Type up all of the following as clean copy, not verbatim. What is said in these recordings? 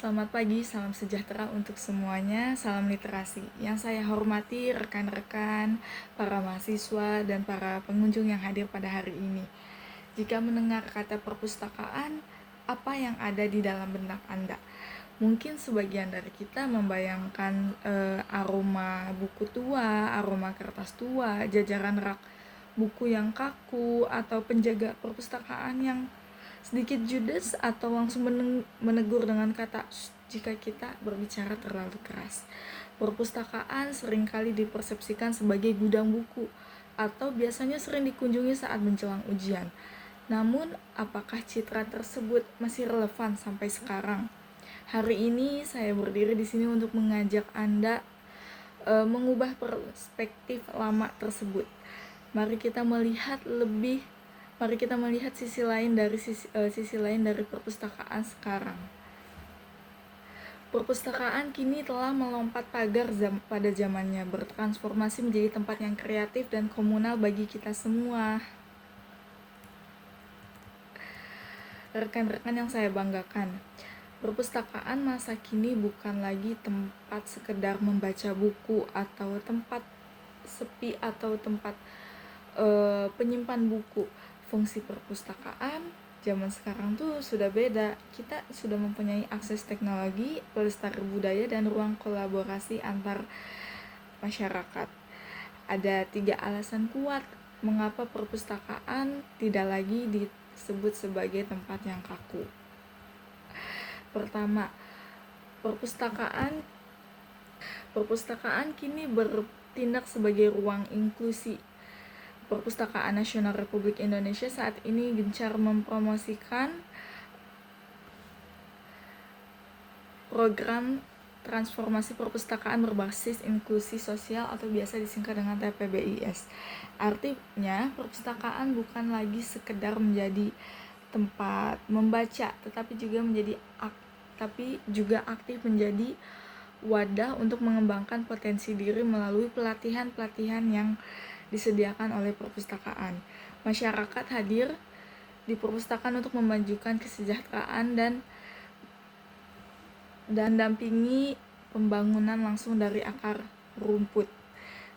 Selamat pagi, salam sejahtera untuk semuanya, salam literasi. Yang saya hormati rekan-rekan, para mahasiswa, dan para pengunjung yang hadir pada hari ini. Jika mendengar kata perpustakaan, apa yang ada di dalam benak Anda? Mungkin sebagian dari kita membayangkan aroma buku tua, aroma kertas tua, jajaran rak buku yang kaku, atau penjaga perpustakaan yang sedikit judes atau langsung menegur dengan kata jika kita berbicara terlalu keras. Perpustakaan seringkali dipersepsikan sebagai gudang buku atau biasanya sering dikunjungi saat menjelang ujian. Namun, apakah citra tersebut masih relevan sampai sekarang? Hari ini saya berdiri di sini untuk mengajak Anda mengubah perspektif lama tersebut. Mari kita melihat sisi lain dari perpustakaan sekarang. Perpustakaan kini telah melompat pagar pada zamannya, bertransformasi menjadi tempat yang kreatif dan komunal bagi kita semua. Rekan-rekan yang saya banggakan, perpustakaan masa kini bukan lagi tempat sekedar membaca buku atau tempat sepi atau tempat penyimpan buku. Fungsi perpustakaan zaman sekarang tuh sudah beda. Kita sudah mempunyai akses teknologi, pelestari budaya, dan ruang kolaborasi antar masyarakat. Ada 3 alasan kuat mengapa perpustakaan tidak lagi disebut sebagai tempat yang kaku. Pertama, perpustakaan kini bertindak sebagai ruang inklusi. Perpustakaan Nasional Republik Indonesia saat ini gencar mempromosikan program transformasi perpustakaan berbasis inklusi sosial atau biasa disingkat dengan TPBIS. Artinya, perpustakaan bukan lagi sekedar menjadi tempat membaca, tetapi juga aktif menjadi wadah untuk mengembangkan potensi diri melalui pelatihan-pelatihan yang disediakan oleh perpustakaan. Masyarakat hadir di perpustakaan untuk memajukan kesejahteraan dan dampingi pembangunan langsung dari akar rumput.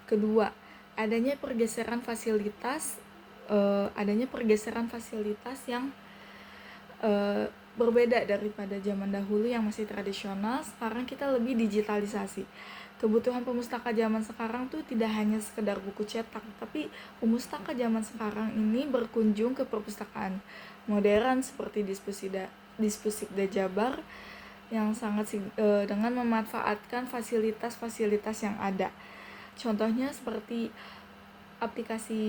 Kedua, adanya pergeseran fasilitas yang berbeda daripada zaman dahulu yang masih tradisional. Sekarang kita lebih digitalisasi. Kebutuhan pemustaka zaman sekarang tuh tidak hanya sekedar buku cetak, tapi pemustaka zaman sekarang ini berkunjung ke perpustakaan modern seperti Dispusibda Jabar yang dengan memanfaatkan fasilitas-fasilitas yang ada. Contohnya seperti aplikasi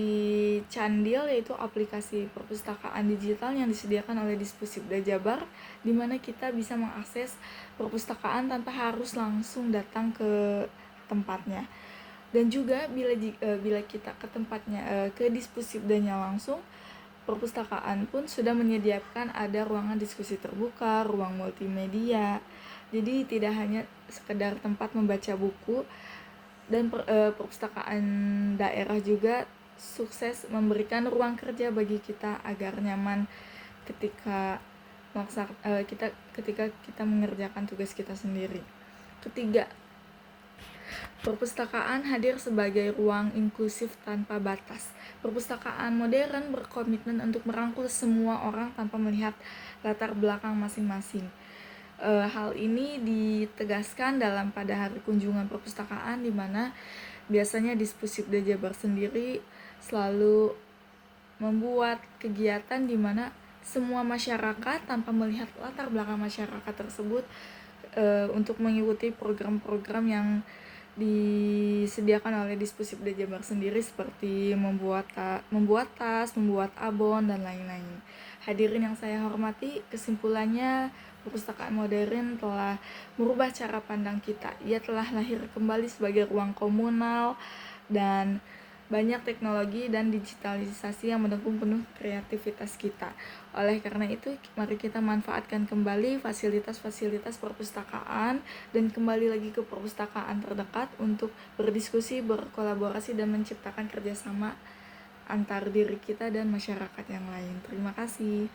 Candil, yaitu aplikasi perpustakaan digital yang disediakan oleh Dispusibda Jabar, di mana kita bisa mengakses perpustakaan tanpa harus langsung datang ke tempatnya. Dan juga bila kita ke tempatnya, ke Dispusibdanya langsung, perpustakaan pun sudah menyediakan ada ruangan diskusi terbuka, ruang multimedia. Jadi tidak hanya sekedar tempat membaca buku, dan perpustakaan daerah juga sukses memberikan ruang kerja bagi kita agar nyaman ketika kita mengerjakan tugas kita sendiri. Ketiga, perpustakaan hadir sebagai ruang inklusif tanpa batas. Perpustakaan modern berkomitmen untuk merangkul semua orang tanpa melihat latar belakang masing-masing. Hal ini ditegaskan pada hari kunjungan perpustakaan, di mana biasanya Dispusibda Jabar sendiri selalu membuat kegiatan di mana semua masyarakat tanpa melihat latar belakang masyarakat tersebut untuk mengikuti program-program yang disediakan oleh Dispusibda Jabar sendiri, seperti membuat tas, membuat abon, dan lain-lain. Hadirin yang saya hormati, kesimpulannya perpustakaan modern telah merubah cara pandang kita. Ia telah lahir kembali sebagai ruang komunal dan banyak teknologi dan digitalisasi yang mendukung penuh kreativitas kita. Oleh karena itu, mari kita manfaatkan kembali fasilitas-fasilitas perpustakaan dan kembali lagi ke perpustakaan terdekat untuk berdiskusi, berkolaborasi, dan menciptakan kerjasama antar diri kita dan masyarakat yang lain. Terima kasih.